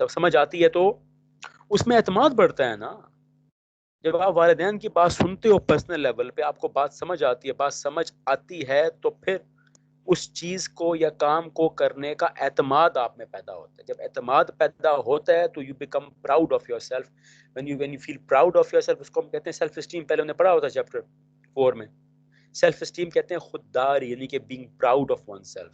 समझ आती है तो उसमें एतमाद बढ़ता है ना। जब आप वालिदैन की बात सुनते हो पर्सनल लेवल पे, आपको बात समझ आती है, बात समझ आती है तो फिर उस चीज को या काम को करने का एतमाद आप में पैदा होता है। जब एतमाद पैदा होता है तो you become proud of your self. When you feel proud of your self, उसको हम कहते हैं सेल्फ स्टीम। पहले हमने पढ़ा होता चैप्टर 4 में। सेल्फ स्टीम कहते हैं खुददारी, यानी कि being proud of one self.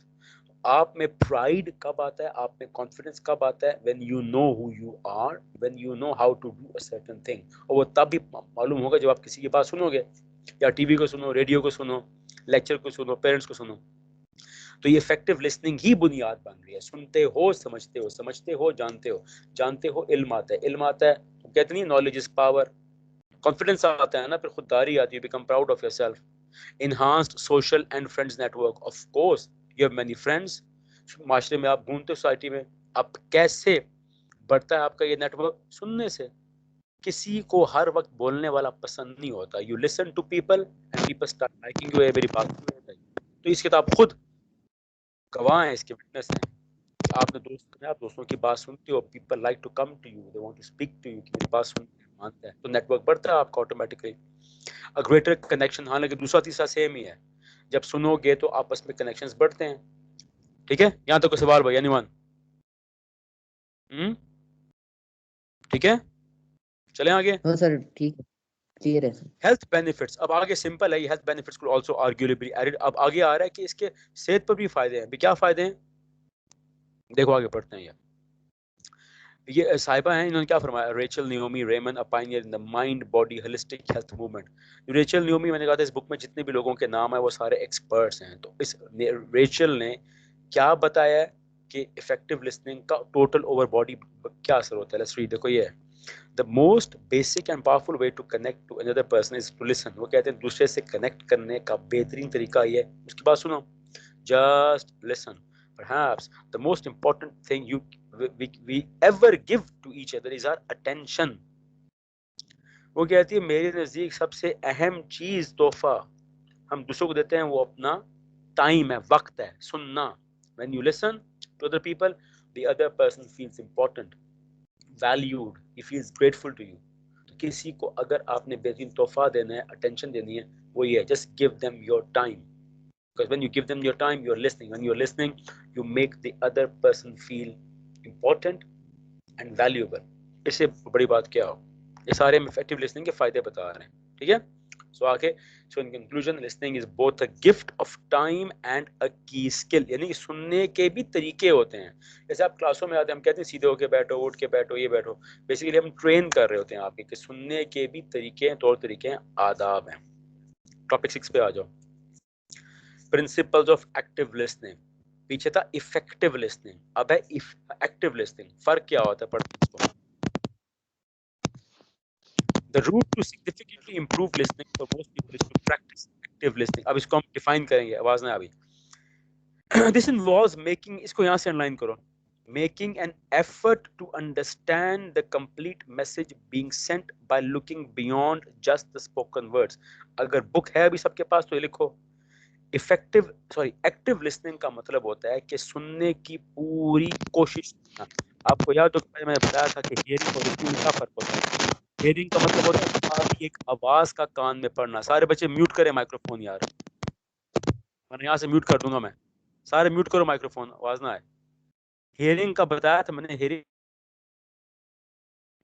आप में प्राइड कब आता है, आप में कॉन्फिडेंस कब आता है? When you know who you are, when you know how to do a certain thing. और वो तब भी मालूम होगा जब आप किसी की बात सुनोगे, या टीवी को सुनो, रेडियो को सुनो, लेक्चर को सुनो, पेरेंट्स को सुनो। तो ये इफेक्टिव लिसनिंग ही बुनियाद बन रही है। सुनते हो, समझते हो, समझते हो, जानते हो, जानते हो, इल्म आता है, इल्म आता है तो कहते नहीं नॉलेज इज पावर। कॉन्फिडेंस आता है ना, फिर खुददारी आती है, become proud of yourself. enhanced social and friends network, of course you have many friends। माशरे में आप घूमते हो, सोसाइटी में, आप कैसे बढ़ता है आपका ये नेटवर्क? सुनने से। किसी को हर वक्त बोलने वाला पसंद नहीं होता। You listen to people and people start liking you. मेरी बात तो इस किताब खुद गवाह हैं, इसके विटनेस हैं। आपने दोस्त, आप दोस्तों की बात सुनते हो, people like to come to you, they want to speak to you, कि मेरी बात सुनते हैं, मानते हैं, तो नेटवर्क बढ़ता है आपका ऑटोमेटिकली। अ ग्रेटर कनेक्शन, हालांकि दूसरा तीसरा सेम ही है। जब सुनोगे तो आपस में कनेक्शंस बढ़ते हैं। ठीक है, यहां तक कोई सवाल भाई? एनीवन? ठीक है, चलें आगे। हाँ सर, ठीक है, क्लियर है सर। हेल्थ बेनिफिट्स, अब आगे सिंपल है, ये हेल्थ बेनिफिट्स को आल्सो आर्ग्यूलेबली एडेड। अब आगे आ रहा है कि इसके सेहत पर भी फायदे हैं। भी क्या फायदे हैं, देखो आगे पढ़ते हैं। ये साहिबा हैं, इन्होंने क्या फरमाया? Rachel Naomi Remen, a pioneer in the mind body holistic health movement. Rachel Naomi, मैंने कहा था इस बुक में जितने भी लोगों के नाम है वो सारे एक्सपर्ट्स हैं। तो इस रेचल ने क्या बताया कि इफेक्टिव लिसनिंग का टोटल ओवर बॉडी क्या असर होता है? Let's read. देखो ये है, the most basic and powerful way to connect to another person is to listen. वो कहते हैं दूसरे से कनेक्ट करने का बेहतरीन तरीका ये है, उसकी बात सुनो, just listen. Perhaps the most important thing we ever give to each other is our attention। वो कहती है मेरे नजदीक सबसे अहम चीज, तोहफा हम दूसरों को देते हैं, वो अपना टाइम है, वक्त है, सुनना। When you listen to other people, the other person feels important, valued, he feels grateful to you। तो किसी को अगर आपने बेहतरीन तोहफा देना है, अटेंशन देनी है, वो ये है, just give them your time। Because when you give them your time, you're listening. When you're listening, you make the other person feel important and valuable। इससे बड़ी बात क्या हो? ये सारे हम इफेक्टिव लिसनिंग के फायदे बता रहे हैं। ठीक है, सो आगे, so in conclusion, listening is both a gift of time and a key skill. यानी सुनने के भी तरीके होते हैं। जैसे आप क्लासों में आते हैं, हम कहते हैं सीधे होके बैठो, उठ के बैठो, ये बैठो। बेसिकली हम ट्रेन कर रहे होते हैं आपके कि सुनने के भी तरीके हैं, तौर तरीके हैं, आदाब हैं। टॉपिक 6 पे आ जाओ। Principles of active listening. पीछे था इफेक्टिव लिसनिंग, अब है एक्टिव लिसनिंग। फर्क क्या होता है, पढ़ते इसको। The route to significantly improve listening for most people is to practice active listening। अब इसको हम डिफाइन करेंगे, आवाज ना अभी। This involves making, इसको यहां से अंडरलाइन करो, making an effort to understand the complete message being sent by looking beyond just the spoken words। अगर बुक है अभी सबके पास तो ये लिखो। एक्टिव लिसनिंग का मतलब होता है कि सुनने की पूरी कोशिश करना। आपको याद हो कि मैंने बताया था कि हियरिंग और लिसनिंग में क्या फर्क होता है? हियरिंग का मतलब होता है खाली एक आवाज का कान में पड़ना। सारे बच्चे म्यूट करें माइक्रोफोन यार, मैंने यहाँ से म्यूट कर दूंगा मैं। सारे म्यूट करो माइक्रोफोन, आवाज ना आए। हियरिंग का बताया था मैंने, हियरिंग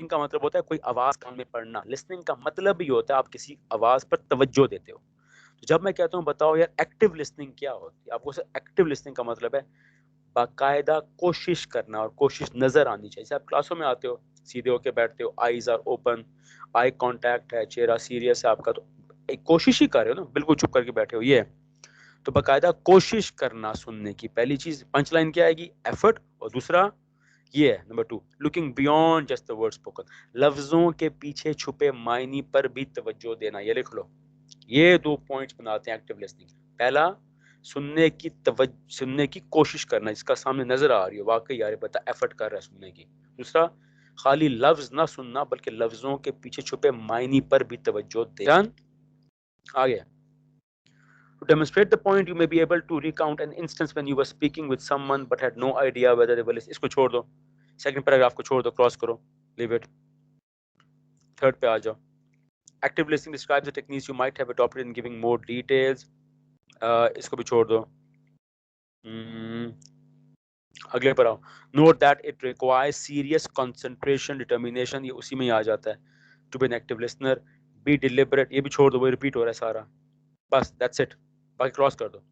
का मतलब होता है कोई आवाज कान में पड़ना। लिसनिंग का मतलब भी होता है आप किसी आवाज पर तवज्जो देते हो। तो जब मैं कहता हूँ बताओ यार एक्टिव लिसनिंग क्या होती है, आपको एक्टिव लिसनिंग का मतलब है बाकायदा कोशिश करना, और कोशिश नजर आनी चाहिए। जैसे आप क्लासों में आते हो, सीधे होके बैठते हो, eyes are open, eye contact है, चेहरा सीरियस है आपका, तो एक कोशिश ही कर रहे हो ना, बिल्कुल चुप करके बैठे हो, ये है। तो बाकायदा कोशिश करना सुनने की। पहली चीज पंच लाइन क्या आएगी? एफर्ट। और दूसरा ये है number 2, looking beyond just the word spoken. लफ्जों के पीछे छुपे मायने पर भी तवज्जो देना। ये लिख लो, ये 2 पॉइंट्स बनाते हैं एक्टिव लिसनिंग। पहला, सुनने की कोशिश करना, जिसका सामने नजर आ रही हो वाकई यार बता एफर्ट कर रहा है सुनने की। दूसरा, खाली लफ्ज ना सुनना बल्कि लफ्जों के पीछे छुपे मायने पर भी तवज्जो देना। आगे, to demonstrate the point you may be able to recount an instance when you were speaking with someone but had no idea whether they were listening। इसको छोड़ दो, सेकंड पैराग्राफ को छोड़ दो, क्रॉस करो, लीव इट। थर्ड पे आ जाओ। Active listening describes the techniques you might have adopted in giving more details. इसको भी छोड़ दो। अगले पर आओ। Note that it requires serious concentration determination, ये उसी में ही आ जाता है। To be an active listener, be deliberate, ये भी छोड़ दो, वो रिपीट हो रहा है सारा, बस दैट्स इट, बाकी क्रॉस कर दो।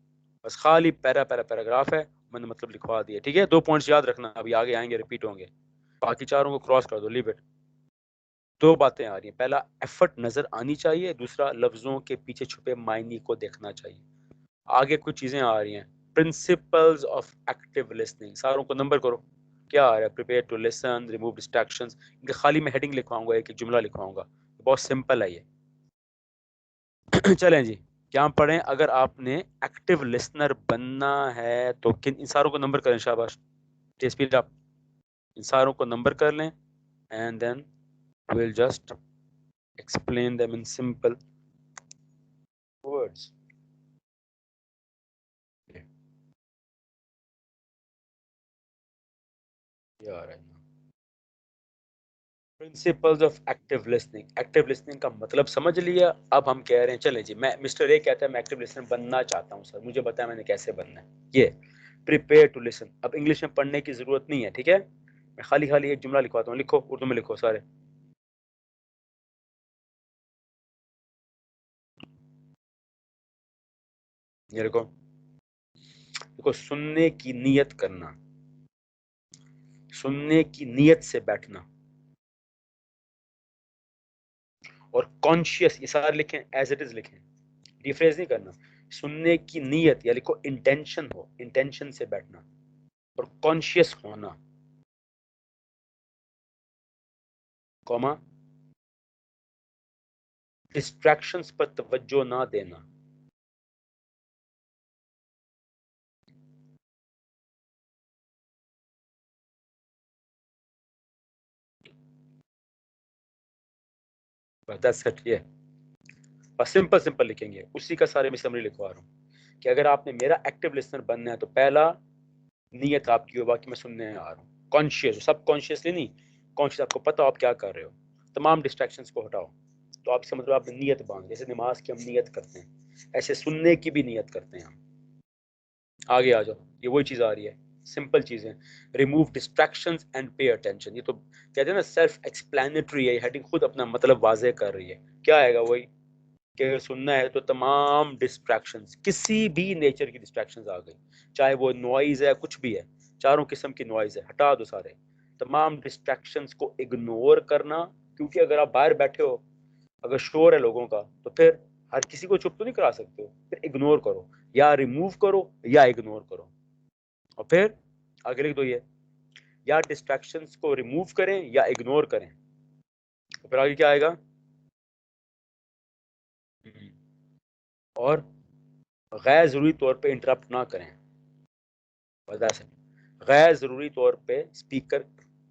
बस खाली पैराग्राफ है, मैंने मतलब लिखवा दिया, ठीक है। 2 पॉइंट्स याद रखना, अभी आगे आएंगे, रिपीट होंगे। बाकी चारों को क्रॉस कर दो, लीव इट। 2 बातें आ रही हैं, पहला एफर्ट नजर आनी चाहिए, दूसरा लफ्जों के पीछे छुपे मायने को देखना चाहिए। आगे कुछ चीजें आ रही हैं, प्रिंसिपल्स ऑफ एक्टिव लिसनिंग, सारों को नंबर करो। क्या आ रहा है? Prepare to listen, remove distractions. इनके खाली मैं हेडिंग लिखवाऊंगा, एक एक जुमला लिखवाऊंगा, बहुत सिंपल है ये। चलें जी, क्या पढ़ें? अगर आपने एक्टिव लिसनर बनना है तो किन इन सारों को नंबर करें, शाबाश, स्पीड अप, इन सारों को नंबर कर लें, and then we'll just explain them in simple words. Principles of active listening. Active listening का मतलब समझ लिया, अब हम कह रहे हैं, चलें जी, मैं मिस्टर ए कहता है मैं एक्टिव लिसनर बनना चाहता हूं सर, मुझे बताया मैंने कैसे बनना है। ये प्रिपेयर टू लिसन, अब इंग्लिश में पढ़ने की जरूरत नहीं है, ठीक है। मैं खाली खाली एक जुमला लिखवाता हूँ, लिखो, उर्दू में लिखो सारे। ये लिखो, देखो, सुनने की नियत करना, सुनने की नियत से बैठना, और कॉन्शियस, ये सारे लिखें, एज इट इज लिखें, रिफ्रेज नहीं करना। सुनने की नियत या लिखो इंटेंशन हो, इंटेंशन से बैठना, और कॉन्शियस होना, कॉमा, डिस्ट्रैक्शंस पर तवज्जो ना देना, बस ये बस सिंपल सिंपल लिखेंगे, उसी का सारे में समरी लिखवा रहा हूँ कि अगर आपने मेरा एक्टिव लिसनर बनना है तो पहला नियत आपकी होगा कि मैं सुनने आ रहा हूँ, कॉन्शियस, सब कॉन्शियसली नहीं, कॉन्शियस, आपको पता हो आप क्या कर रहे हो, तमाम डिस्ट्रैक्शंस को हटाओ। तो आपसे मतलब आपने नियत बांध, जैसे नमाज की हम नियत करते हैं, ऐसे सुनने की भी नियत करते हैं हम। आगे आ जाओ, ये वही चीज आ रही है, सिंपल चीजें। Remove distractions and pay attention, ये तो कहते हैं ना सेल्फ एक्सप्लेनेटरी है, हेडिंग खुद अपना मतलब वाजे कर रही है। क्या आएगा? वही कि अगर सुनना है तो तमाम डिस्ट्रैक्शंस, किसी भी नेचर की डिस्ट्रैक्शंस आ गई, चाहे वो नॉइज है, कुछ भी है, चारों किस्म की नॉइज है, हटा दो सारे, तमाम डिस्ट्रैक्शंस को इग्नोर करना। क्योंकि अगर आप बाहर बैठे हो, अगर शोर है लोगों का, तो फिर हर किसी को चुप तो नहीं करा सकते हो, फिर इग्नोर करो, या रिमूव करो या इग्नोर करो। और फिर आगे लिख दो ये, या डिस्ट्रैक्शंस को रिमूव करें या इग्नोर करें। तो फिर आगे क्या आएगा? और गैर जरूरी तौर पे इंटरप्ट ना करें, बस से गैर जरूरी तौर पे स्पीकर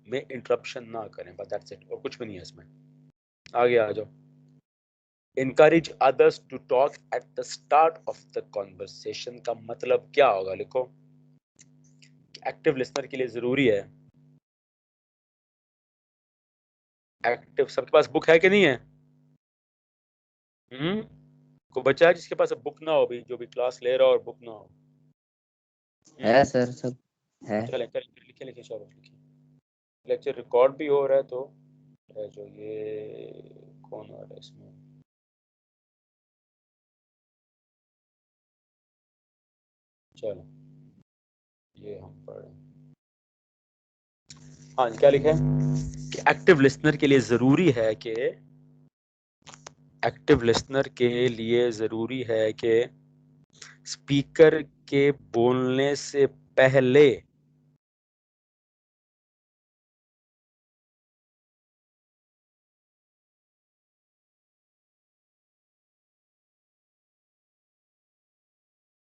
में इंटरप्शन ना करें, बस दैट्स इट, और कुछ भी नहीं है इसमें। आगे आ जाओ। encourage others to talk at the start of the conversation का मतलब क्या होगा? लिखो, एक्टिव लिसनर के लिए जरूरी है, एक्टिव, सबके पास बुक है कि नहीं है? कोई बच्चा है जिसके पास बुक ना हो, भी जो भी क्लास ले रहा हो और बुक ना हो? है सर, सब है। चलें चलें, लिखे लिखे, चलो लिखिए। लेक्चर रिकॉर्ड भी हो रहा है, तो जो ये कौन आ रहा है इसमें? चलो ये हम पढ़ें। हाँ, क्या लिखे कि एक्टिव लिसनर के लिए जरूरी है कि, एक्टिव लिसनर के लिए जरूरी है कि स्पीकर के बोलने से पहले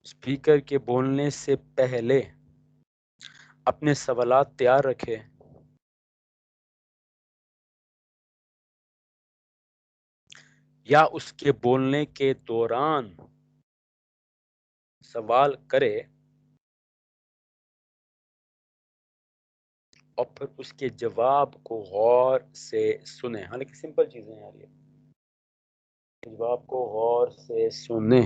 स्पीकर के बोलने से पहले अपने सवालात तैयार रखे, या उसके बोलने के दौरान सवाल करे, और फिर उसके जवाब को गौर से सुने। हालांकि सिंपल चीजें हैं यार, ये जवाब को गौर से सुने।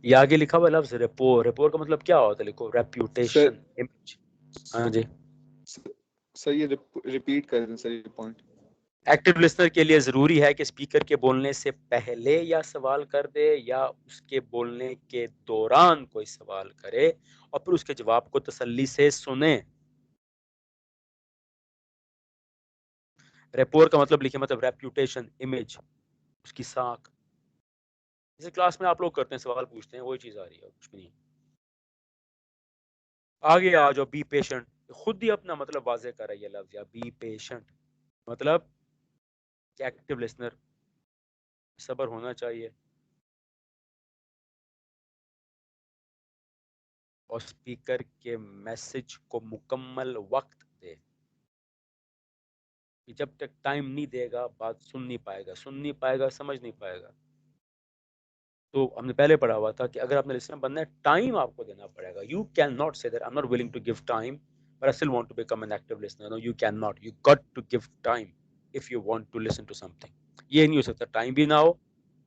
ये आगे लिखा हुआ लफ्ज रेपोर, रेपोर का मतलब क्या होता है? लिखो रेप्यूटेशन, इमेज। हाँ जी सर ये रिपीट कर दें सर ये पॉइंट। एक्टिव लिसनर के लिए जरूरी है कि स्पीकर के बोलने से पहले या सवाल कर दे या उसके बोलने के दौरान कोई सवाल करे और फिर उसके जवाब को तसल्ली से सुने। रेपोर का मतलब लिखे, मतलब रेप्यूटेशन, इमेज, उसकी साख। जैसे क्लास में आप लोग करते हैं, सवाल पूछते हैं, वही चीज आ रही है, कुछ भी नहीं। आगे आ जाओ, बी पेशेंट। खुद ही अपना मतलब वाजे कर रही है लफ्ज, या बी पेशेंट मतलब एक्टिव लिसनर सब्र होना चाहिए और स्पीकर के मैसेज को मुकम्मल वक्त दे। कि जब तक टाइम नहीं देगा बात सुन नहीं पाएगा, समझ नहीं पाएगा। तो हमने पहले पढ़ा हुआ था कि अगर आपने लिसनर बनना है, टाइम आपको देना पड़ेगा। You can not say that I am not willing to give time but I still want to become an active listener. No, you can not, you got to give time if you want to listen to something. ये नहीं हो सकता time भी ना हो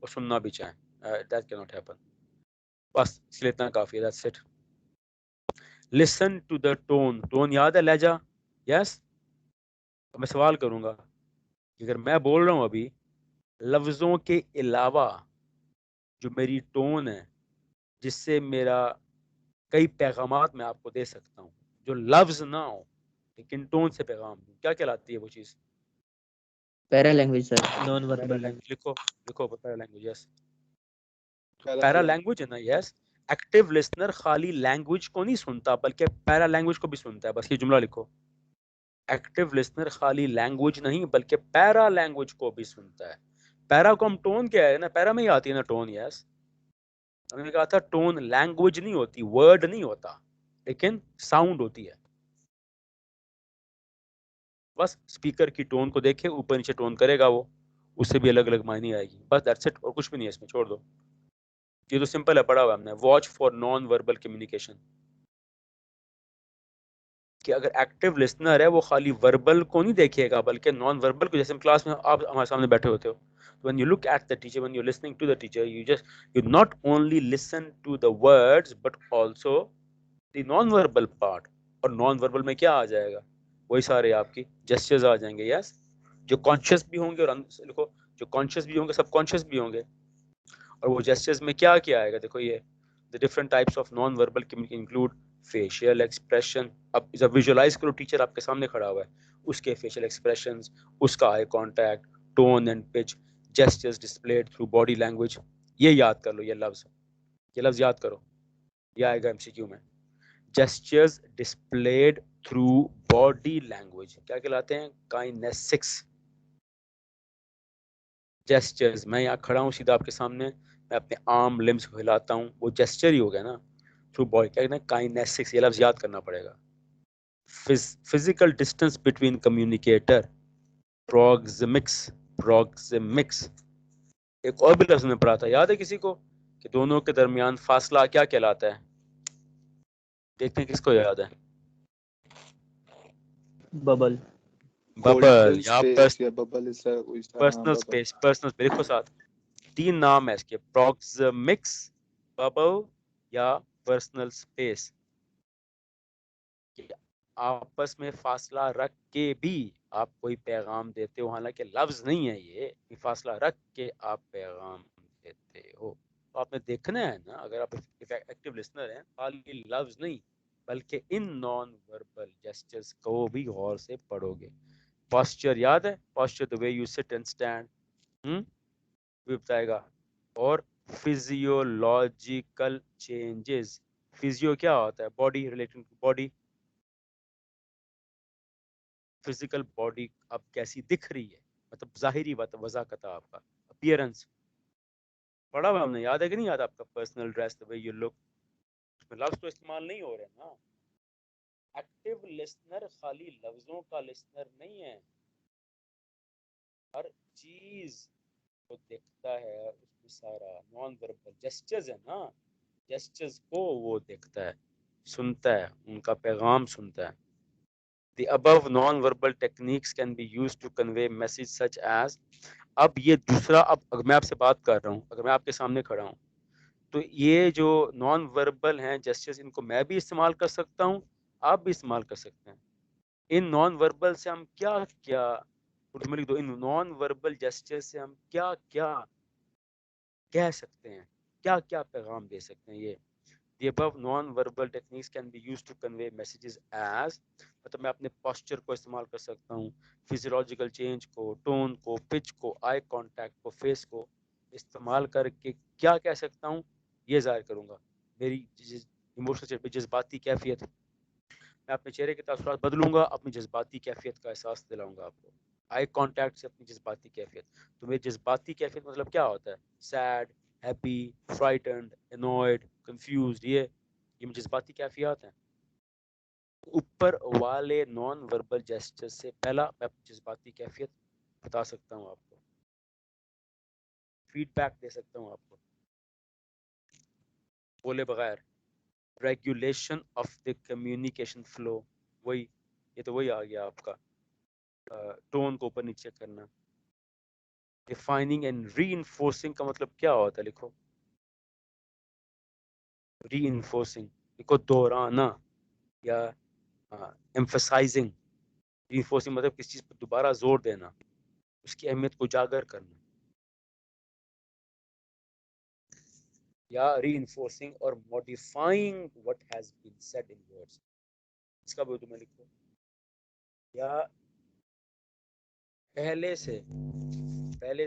और सुनना भी चाहें, दैट कैन नॉट हैपन। बस इसलिए इतना काफी है, that's it. Listen to the tone, tone याद है, लहजा? यस। तो मैं सवाल करूंगा कि अगर मैं बोल रहा हूं अभी, लफ्जों के अलावा जो मेरी टोन है जिससे मेरा कई पैगामात मैं आपको दे सकता हूँ, जो लफ्ज ना हो लेकिन टोन से पैगाम दूं, क्या कहलाती है वो चीज? Para language sir. Non para verbal. Language. लिखो लिखो, पैरा लैंग्वेज। यस, तो पैरा पैरा लैंग्वेज। लैंग्वेज है ना। यस, एक्टिव लिसनर खाली लैंग्वेज को नहीं सुनता बल्कि पैरा लैंग्वेज को भी सुनता है। बस ये जुमला लिखो, एक्टिव लिसनर खाली लैंग्वेज नहीं बल्कि पैरा लैंग्वेज को भी सुनता है। पैरा को हम टोन क्या है ना, पैरा में ही आती है ना टोन। यस, हमने कहा था टोन लैंग्वेज नहीं होती, वर्ड नहीं होता, लेकिन साउंड होती है। बस स्पीकर की टोन को देखे, ऊपर नीचे टोन करेगा वो, उससे भी अलग अलग मायने आएगी। बस दैट्स इट, और कुछ भी नहीं है इसमें, छोड़ दो। ये तो सिंपल है, पढ़ा हुआ हमने। Watch for non verbal communication, कि अगर एक्टिव लिसनर है वो खाली वर्बल को नहीं देखेगा बल्कि नॉन वर्बल को। जैसे क्लास में आप हमारे सामने बैठे होते हो, when you look at the teacher, when you're listening to the teacher, you not only listen to the words but also the non verbal part। और नॉन वर्बल में क्या आ जाएगा? वही सारे आपकी जेस्चर्स आ जाएंगे। यस, जो कॉन्शियस भी होंगे और लिखो, जो कॉन्शियस भी होंगे, सब कॉन्शियस भी होंगे। और वो जेस्चर्स में क्या क्या आएगा? देखो, ये the different types of non verbal communication include facial expression. अब जब विजुअलाइज करो, टीचर आपके सामने खड़ा हुआ है, उसके फेशियल एक्सप्रेशंस, उसका eye contact, tone and pitch, gestures displayed through body language. ये याद कर लो, ये लफ्ज याद करो, ये आएगा एमसीक्यू में। Gestures displayed through body language क्या कहलाते हैं? काइनेसिक्स। जेस्चर्स, मैं यहाँ खड़ा हूँ सीधा आपके सामने, मैं अपने आर्म लिम्स को हिलाता हूँ, वो जेस्चर ही हो गया ना। थ्रू बॉडी क्या कहते हैं? काइनेसिक्स। ये लफ्ज याद करना पड़ेगा। Physical distance between communicator, proxemics. Proxemics एक और भी लफ्ज में पढ़ा था, याद है किसी को? कि दोनों के दरमियान फासला क्या कहलाता है? देखते हैं किसको याद है। बबल। बबल या स्पेस या बबल, इस तरह कोई सा, हाँ personal bubble. Space. Personal space लिखो साथ, 3 नाम है इसके, प्रोक्सिमिक्स, बबल या पर्सनल स्पेस। आपस में फासला रख के भी आप कोई पैगाम देते हो, हालांकि लफ्ज नहीं है ये, फासला रख के आप पैगाम देते हो। तो आपने देखना है ना, अगर आप एक्टिव लिसनर हैं, खाली लफ्ज नहीं बल्कि इन नॉन वर्बल जेस्चर्स को भी गौर से पढ़ोगे। पोस्चर याद है? Posture the way you sit and stand, भी बताएगा। और फिजियोलॉजिकल चेंजेस, फिजियो क्या होता है? Body, related to body, physical body अब कैसी दिख रही है, मतलब जाहिरी वजाकत आपका अपीयरेंस। पढ़ा हुआ हमने, याद है कि नहीं याद आपका? Personal dress, the way you look. लफ्ज तो इस्तेमाल नहीं हो रहे ना। एक्टिव लिसनर खाली लफ्जों का लिसनर नहीं है, हर चीज को देखता है, उस सारा नॉन वर्बल जेस्चर्स है ना, जेस्चर्स को वो देखता है, सुनता है, उनका पैगाम सुनता है। The above non-verbal techniques can be used to convey message such as, अब ये दूसरा, अब अगर मैं आपसे बात कर रहा हूँ, अगर मैं आपके सामने खड़ा हूँ, तो ये जो नॉन वर्बल हैं जेस्चर्स, इनको मैं भी इस्तेमाल कर सकता हूँ, आप भी इस्तेमाल कर सकते हैं। इन नॉन वर्बल से हम क्या क्या, लिख दो, इन नॉन वर्बल जेस्चर्स से हम क्या क्या कह सकते हैं, क्या क्या पैगाम दे सकते हैं। ये The above non-verbal techniques can be used to convey messages as, मतलब मैं अपने posture को इस्तेमाल कर सकता हूँ, physiological change को, tone को, pitch को, eye contact को, face को इस्तेमाल करके क्या कह सकता हूँ, ये जाहिर करूँगा मेरी इमोशनल स्टेट पे, जज्बाती कैफियत। मैं अपने चेहरे के तासुरात बदलूंगा, अपनी जज्बाती कैफियत का एहसास दिलाऊंगा आपको, आई कॉन्टैक्ट से अपनी जज्बाती कैफियत। तो मेरी जज्बाती कैफियत मतलब क्या होता है, sad, happy, frightened, annoyed, confused, ये जज्बाती कैफियत हैं। ऊपर वाले नॉन वर्बल जेस्चर से पहला मैं जज्बाती कैफियत बता सकता हूँ आपको, फीडबैक दे सकता हूँ आपको बोले बगैर। Regulation of the communication flow, वही, ये तो वही आ गया आपका, टोन को ऊपर नीचे करना। डिफाइनिंग एंड रीइंफोर्सिंग का मतलब क्या होता है, लिखो रीइंफोर्सिंग, लिखो दोहराना या एम्फसाइजिंग। रीइंफोर्सिंग मतलब किसी चीज पर दोबारा जोर देना, उसकी अहमियत को उजागर करना। या रीइंफोर्सिंग और modifying what has been said in words, इसका भी तुम्हें लिखो। या पहले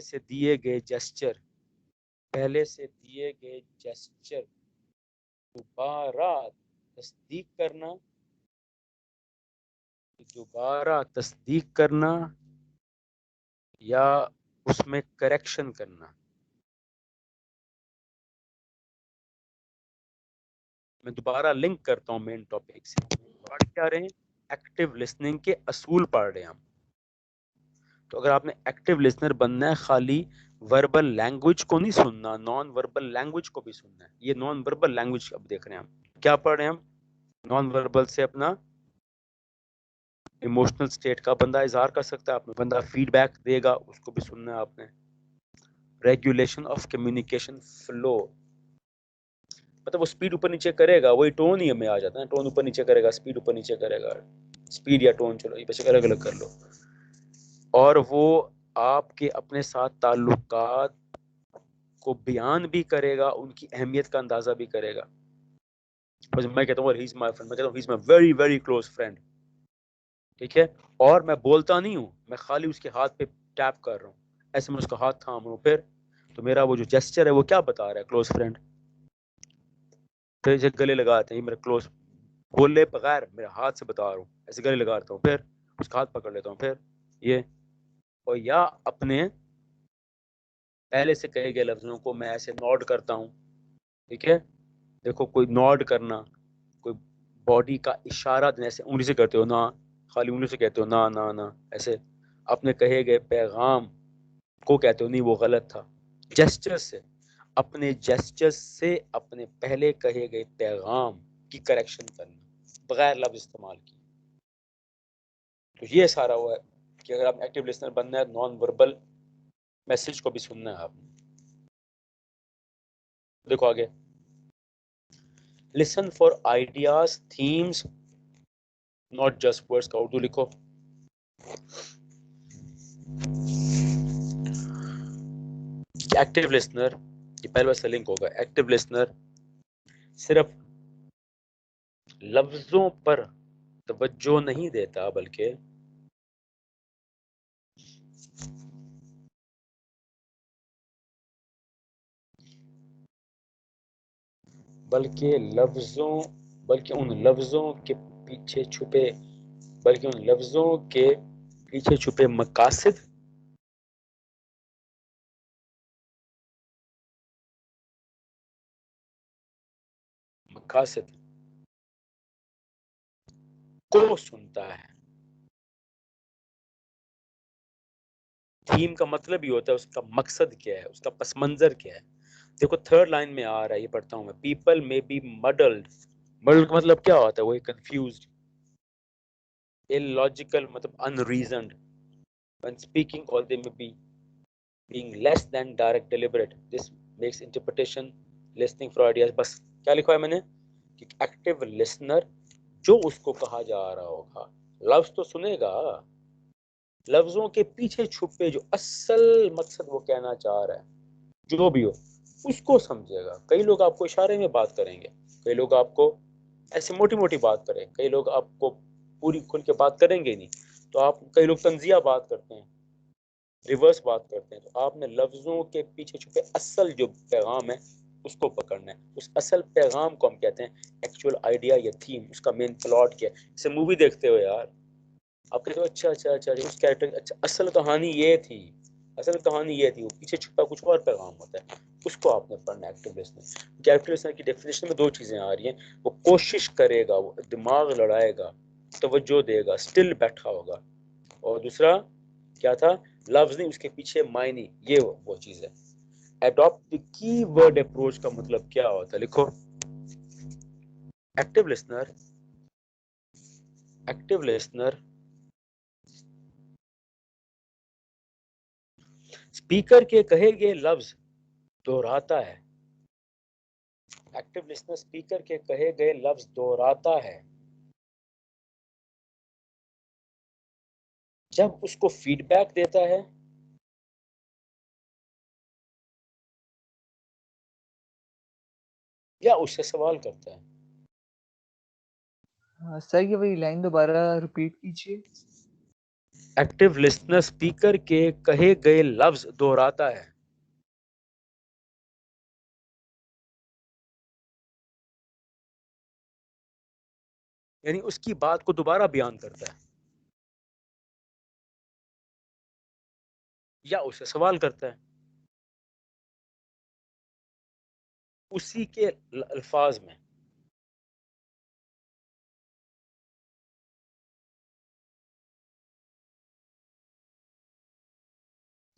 से दिए गए जेस्चर, पहले से दिए गए जेस्चर दोबारा तस्दीक करना, दोबारा तस्दीक करना या उसमें करेक्शन करना। मैं दोबारा लिंक करता हूँ मेन टॉपिक से। पढ़ क्या रहे हैं, एक्टिव लिसनिंग के असूल पढ़ रहे हैं हम। तो अगर आपने एक्टिव लिसनर बनना है, खाली वर्बल लैंग्वेज को नहीं सुनना, नॉन वर्बल लैंग्वेज को भी सुनना है। ये नॉन वर्बल लैंग्वेज अब देख रहे हैं हम, क्या पढ़ रहे हैं हम, नॉन वर्बल से अपना इमोशनल स्टेट का बंदा इजहार कर सकता है, आपने बंदा फीडबैक देगा, उसको भी सुनना है आपने। रेगुलेशन ऑफ कम्युनिकेशन फ्लो, मतलब वो स्पीड ऊपर नीचे करेगा, वही टोन ही हमें आ जाता है, टोन ऊपर नीचे करेगा, स्पीड ऊपर नीचे करेगा, स्पीड या टोन, चलो ये बस अलग अलग कर लो। और वो आपके अपने साथ ताल्लुकात को बयान भी करेगा, उनकी अहमियत का अंदाजा भी करेगा। मैं कहता हूँ ही इज माय फ्रेंड, मैं कहता हूँ he is my very very close friend, ठीक है, और मैं बोलता नहीं हूँ, मैं खाली उसके हाथ पे टैप कर रहा हूँ, ऐसे मैं उसका हाथ थाम रहा हूँ, फिर तो मेरा वो जो जेस्चर है वो क्या बता रहा है, क्लोज फ्रेंड। फिर जब गले लगाते हैं, मेरा क्लोज, बोले बगैर मेरे हाथ से बता रहा हूँ, ऐसे गले लगाता हूँ, फिर उसका हाथ पकड़ लेता हूँ, फिर ये। और या अपने पहले से कहे गए लफ्जों को मैं ऐसे नॉड करता हूँ, ठीक है, देखो कोई नॉड करना, कोई बॉडी का इशारा देने, ऐसे उंगली से करते हो ना, खाली उंगली से कहते हो ना ना ना, ऐसे अपने कहे गए पैगाम को कहते हो नहीं वो गलत था। जेस्चर से, अपने जेस्चर से अपने पहले कहे गए पैगाम की करेक्शन करना बगैर लफ्ज इस्तेमाल किए। तो ये सारा हुआ है कि अगर आप एक्टिव लिसनर बनना है, नॉन वर्बल मैसेज को भी सुनना है आपने। देखो आगे, listen for ideas, themes, not just words का उर्दू लिखो। एक्टिव लिसनर, ये पहले से लिंक होगा, एक्टिव लिसनर सिर्फ लफ्जों पर तवज्जो नहीं देता, बल्कि उन लफ्जों के पीछे छुपे, बल्कि उन लफ्जों के पीछे छुपे मकासद मकासद को सुनता है। थीम का मतलब ही होता है उसका मकसद क्या है, उसका पस मंजर क्या है, देखो थर्ड लाइन में आ रहा है, ये पढ़ता हूँ मैं, people may be muddled. Muddled का मतलब क्या होता है? वो कंफ्यूज्ड, illogical मतलब unreasoned, when speaking or they may be being less than direct deliberate, this makes interpretation listening for ideas। बस क्या लिखा है मैंने कि एक्टिव लिसनर जो उसको कहा जा रहा होगा, लफ्ज तो सुनेगा, लफ्जों के पीछे छुपे जो असल मकसद वो कहना चाह रहा है, जो भी हो उसको समझेगा। कई लोग आपको इशारे में बात करेंगे, कई लोग आपको ऐसे मोटी मोटी बात करें, कई लोग आपको पूरी खुल के बात करेंगे नहीं, तो आप, कई लोग तंजिया बात करते हैं, रिवर्स बात करते हैं, तो आपने लफ्जों के पीछे छुपे असल जो पैगाम है उसको पकड़ना है। उस असल पैगाम को हम कहते हैं एक्चुअल आइडिया या थीम, उसका मेन प्लॉट क्या है। जैसे मूवी देखते हो यार, आप कहते हो अच्छा अच्छा अच्छा उस कैरेक्टर, अच्छा असल कहानी ये थी, असल कहानी ये थी, वो पीछे छुपा कुछ और पैगाम होता है, उसको आपने पढ़ना है। एक्टिव लिसनर, एक्टिव लिसनर की डेफिनेशन में दो चीजें आ रही हैं, वो कोशिश करेगा, वो दिमाग लड़ाएगा, तवज्जो देगा, स्टिल बैठा होगा, और दूसरा क्या था, लफ्ज नहीं उसके पीछे मायने, ये वो चीज है। अडॉप्ट द कीवर्ड अप्रोच का मतलब क्या होता है, लिखो active listener, active listener speaker के कहे गए लफ्ज दोहराता है। एक्टिव लिसनर स्पीकर के कहे गए लफ्ज दोहराता है जब उसको फीडबैक देता है या उससे सवाल करता है। सर ये वही लाइन दोबारा रिपीट कीजिए। एक्टिव लिसनर स्पीकर के कहे गए लफ्ज दोहराता है, यानी उसकी बात को दोबारा बयान करता है या उससे सवाल करता है उसी के अल्फाज में।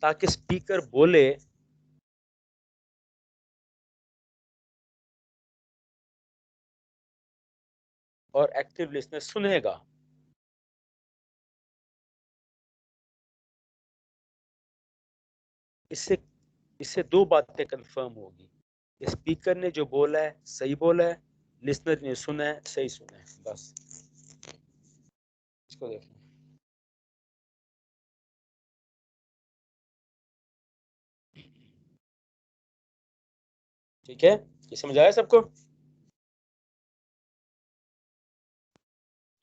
ताकि स्पीकर बोले और एक्टिव लिसनर सुनेगा। इससे इससे दो बातें कंफर्म होगी, स्पीकर ने जो बोला है सही बोला है, लिसनर ने सुना है सही सुना है। बस इसको देखो, ठीक है, ये समझ आया सबको?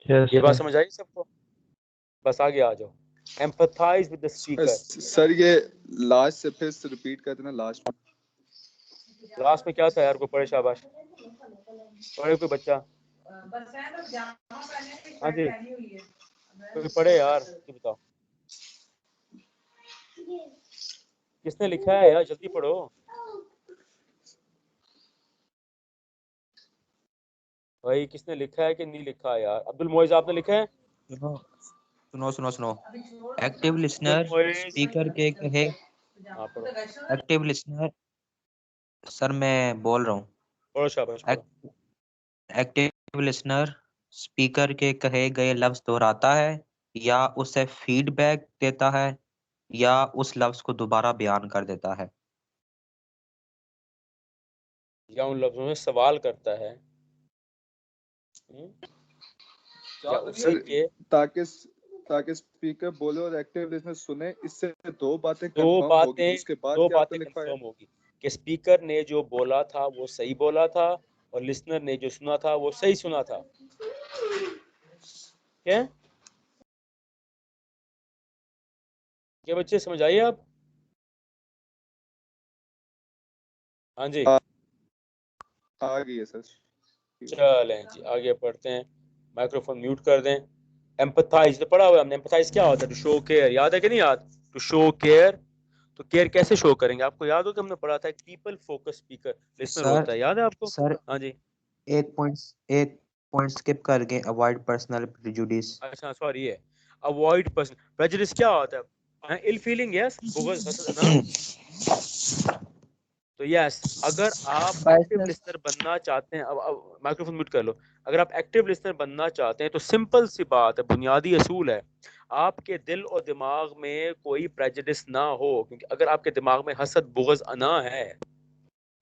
ये बात समझ आई सबको? बस आगे आ जाओ। Empathize with the speaker. Sir ये लास्ट से फिर से रिपीट कर देना, लास्ट में। लास्ट में क्या था यार, को पढ़े, शाबाश पढ़े कोई बच्चा। हाँ जी कोई पढ़े यार, ये बताओ किसने लिखा है यार, जल्दी पढ़ो। भाई किसने लिखा है कि नहीं लिखा है यार? अब्दुल मोइज आपने लिखा है? सुनो सुनो सुनो। एक्टिव लिसनर स्पीकर के कहे, हाँ पढ़ो एक्टिव लिसनर, सर मैं बोल रहा हूँ। पढ़ो शाबाश पढ़ो। एक्टिव लिसनर स्पीकर के कहे गए लफ्ज दोहराता है या उसे फीडबैक देता है या उस लफ्ज को दोबारा बयान कर देता है। या उन लफ्जों में सवाल करता है या उसी के ताकि ताकि स्पीकर बोले और एक्टिव लिसनर सुने, इससे दो बातें दो कंफर्म होगी। उसके बाद क्या आपने लिखा है? कंफर्म होगी कि स्पीकर ने जो बोला था वो सही बोला था और लिसनर ने जो सुना था वो सही सुना था। क्या क्या बच्चे समझ आइए आप? हाँ जी आ गई है सर। चलें जी आगे पढ़ते हैं। माइक्रोफोन म्यूट कर दें। एम्पथाइज तो पढ़ा हुआ है हमने। एम्पथाइज क्या होता है? टू शो केयर, याद है कि नहीं याद? टू शो केयर, तो केयर कैसे शो करेंगे? आपको याद हो कि हमने पढ़ा था एक people focus speaker listener sir होता है, याद है आपको? सर हाँ जी एक पॉइंट स्किप कर गए, अवॉइड पर्सनल प्रेजुडिस। अच्छा सॉरी, ये अवॉइड पर्सन प्रेजुडिस क्या होता है? इल फीलिंग, यस, बुग़्ज़, हसद ना। तो तो यस, अगर आप एक्टिव Biasness. लिसनर बनना चाहते हैं, अब माइक्रोफोन म्यूट कर लो, अगर आप एक्टिव लिसनर बनना चाहते हैं तो सिंपल सी बात है, बुनियादी असूल है, आपके दिल और दिमाग में कोई प्रेजुडिस ना हो, क्योंकि अगर आपके दिमाग में हसद, बुग़्ज़, अना है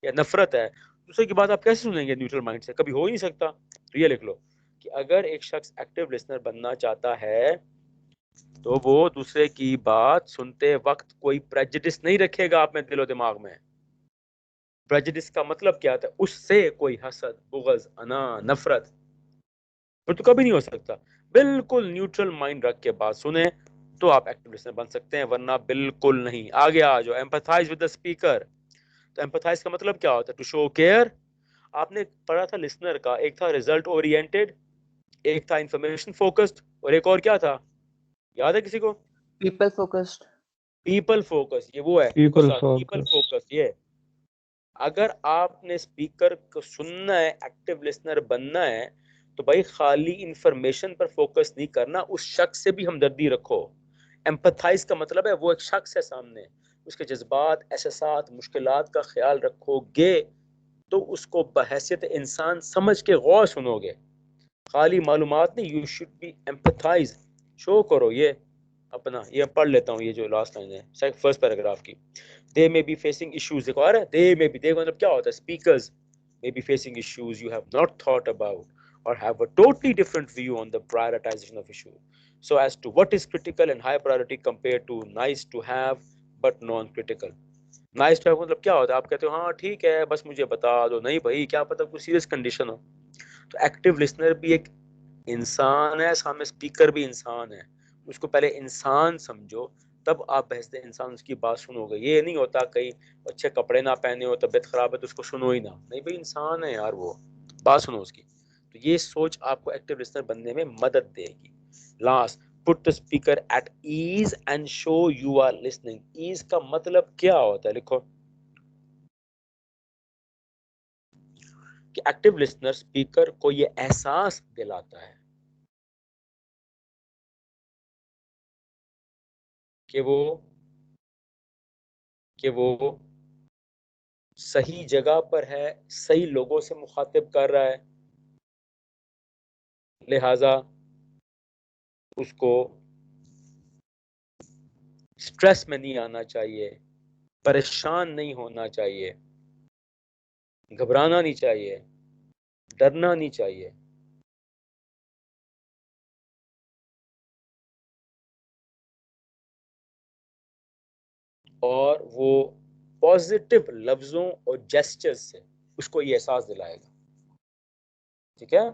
या नफरत है, दूसरे की बात आप कैसे सुनेंगे न्यूट्रल माइंड से? कभी हो ही नहीं सकता। तो ये लिख लो कि अगर एक शख्स एक्टिव लिसनर बनना चाहता है तो वो दूसरे की बात सुनते वक्त कोई प्रेजुडिस नहीं रखेगा आप में, दिलो दिमाग में। प्रेजुडिस का मतलब क्या था? उससे कोई हसद, बुग़्ज़, अना, नफरत, पर तो कभी नहीं हो सकता। बिल्कुल न्यूट्रल माइंड रख के बात सुने तो आप एक्टिव लिसनर बन सकते हैं, वरना बिल्कुल नहीं। आगे आ जाओ, एम्पैथाइज विद द स्पीकर। तो एम्पैथाइज का मतलब क्या होता है? To show care. आपने पढ़ा था लिसनर का, एक था रिजल्ट ओरिएंटेड, एक था इंफॉर्मेशन फोकस्ड, और एक और क्या था, याद है किसी को? People focused. People focus. ये वो है, People पीपल focus. फोकस। ये अगर आपने स्पीकर को सुनना है, एक्टिव लिसनर बनना है, तो भाई खाली इंफॉर्मेशन पर फोकस नहीं करना, उस शख्स से भी हमदर्दी रखो। एम्पैथाइज का मतलब है वो एक शख्स है सामने, उसके जज्बात, एहसासात, मुश्किलात का ख्याल रखोगे तो उसको बहैसियत इंसान समझ के गौर सुनोगे, खाली मालूमात नहीं। You should be empathise, show करो। ये अपना ये पढ़ लेता हूँ, ये जो लास्ट लाइन है फर्स्ट पैराग्राफ की। they may be facing issues, देखो आ रहा है, they may be, they मतलब क्या होता है? speakers may be facing issues you have not thought about or have a totally different view on the prioritization of issue, so as to what is critical and high priority compared to nice to have but non critical. Nice to have मतलब क्या होता है? आप कहते हो हाँ ठीक है, बस मुझे बता दो। नहीं भाई, क्या पता कोई सीरियस कंडीशन हो। तो एक्टिव लिसनर भी एक इंसान है, सामने स्पीकर भी इंसान है, उसको पहले इंसान समझो, तब आप बहसते इंसान उसकी बात सुनोगे। ये नहीं होता कहीं अच्छे कपड़े ना पहने हो, तबीयत खराब है तो उसको सुनो ही ना, नहीं भाई इंसान है यार, वो बात सुनो उसकी। तो ये सोच आपको एक्टिव लिसनर बनने में मदद देगी। Last, put the speaker at ease and show you are listening. Ease का मतलब क्या होता है? लिखो कि एक्टिव लिसनर स्पीकर को ये एहसास दिलाता है कि वो सही जगह पर है, सही लोगों से मुखातिब कर रहा है, लिहाजा उसको स्ट्रेस में नहीं आना चाहिए, परेशान नहीं होना चाहिए, घबराना नहीं चाहिए, डरना नहीं चाहिए। और वो पॉजिटिव लफ्जों और जेस्चर्स से उसको ये एहसास दिलाएगा, ठीक है?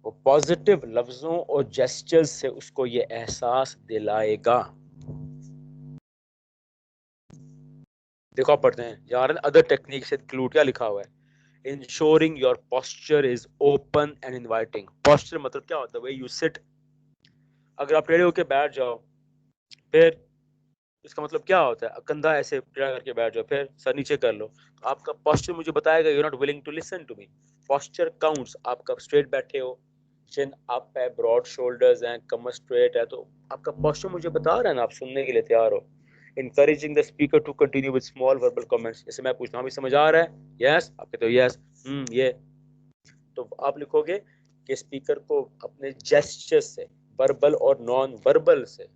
वो पॉजिटिव लफ्जों और जेस्चर्स से उसको ये एहसास दिलाएगा। देखो आप पढ़ते हैं यार, अदर टेक्निक से इंक्लूड क्या लिखा हुआ है? ensuring your posture is open and inviting. posture मतलब क्या होता है? way you sit. अगर आप टेढ़े होकर बैठ जाओ, फिर इसका मतलब क्या होता है? कंधा ऐसे टेढ़ा करके बैठ जाओ, फिर सर नीचे कर लो, तो आपका posture मुझे बताएगा you're not willing to listen to me. posture counts. आपका straight बैठे हो, चिन अप है, ब्रॉड शोल्डर्स हैं, कमर स्ट्रेट है, तो आपका posture मुझे बता रहा है ना, आप सुनने के लिए तैयार हो। encouraging the speaker to continue with small verbal comments. जैसे मैं पूछता हूँ, हमें समझ आ रहा है? यस, आप कहते हो यस, ये, तो आप लिखोगे कि स्पीकर को अपने जेस्चर्स से, वर्बल और नॉन वर्बल से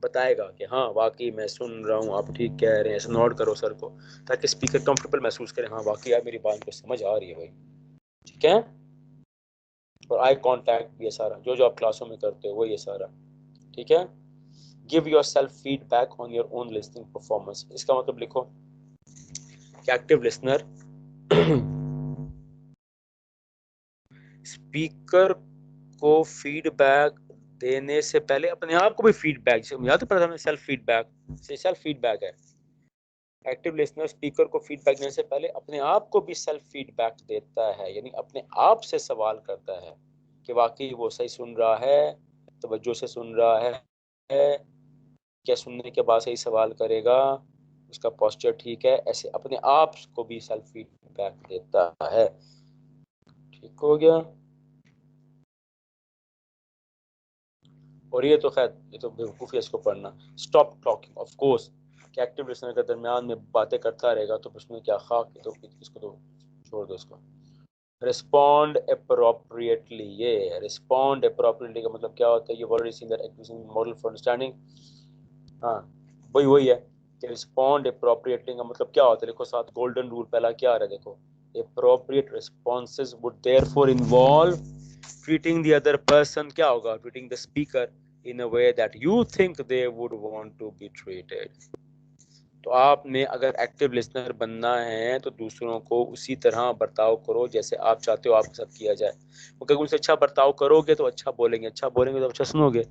बताएगा कि हाँ वाकई मैं सुन रहा हूँ, आप ठीक कह रहे हैं, ऐसे नोट करो सर को, ताकि स्पीकर कंफर्टेबल महसूस करे, हाँ वाकई यार मेरी बात को समझ आ रही है भाई, ठीक है? और आई कांटेक्ट भी, ये सारा जो आप क्लासों में करते हो वो ये सारा, ठीक है? Give your self feedback on your own listening performance. इसका मतलब लिखो कि एक्टिव लिसनर स्पीकर को फीडबैक देने से पहले अपने आप को भी फीडबैक, याद है सेल्फ फीडबैक से, सेल्फ फीडबैक है। एक्टिव लिसनर स्पीकर को फीडबैक देने से पहले अपने आप को भी सेल्फ फीडबैक देता है, यानी अपने आप से सवाल करता है कि वाकई वो सही सुन रहा है, तवज्जो से सुन रहा है, क्या सुनने के बाद सही सवाल करेगा, उसका पोस्चर ठीक है, ऐसे अपने आप को भी सेल्फ फीडबैक देता है। ठीक हो गया? और ये तो खैर ये तो बेवकूफ़ी है इसको पढ़ना। स्टॉप टॉकिंग, ऑफ कोर्स कि एक्टिव लिसनर के दरमियान में बातें करता रहेगा तो उसमें क्या खाक, तो इसको तो छोड़ दो इसको। रिस्पॉन्ड अप्रोप्रिएटली, ये रिस्पॉन्ड अप्रोप्रिएटली का मतलब क्या होता है? You already seen that active model for understanding. हाँ वही है कि रिस्पॉन्ड अप्रोप्रिएटली का मतलब क्या होता है। देखो साथ गोल्डन रूल पहला क्या आ रहा है, देखो appropriate responses would therefore involve treating the other person, क्या होगा, treating the speaker in a way that you think they would want to be treated। तो आपने अगर एक्टिव लिसनर बनना है तो दूसरों को उसी तरह बर्ताव करो जैसे आप चाहते हो आपके साथ किया जाए। अगर उनसे अच्छा बर्ताव करोगे तो अच्छा बोलेंगे तो अच्छा सुनोगे।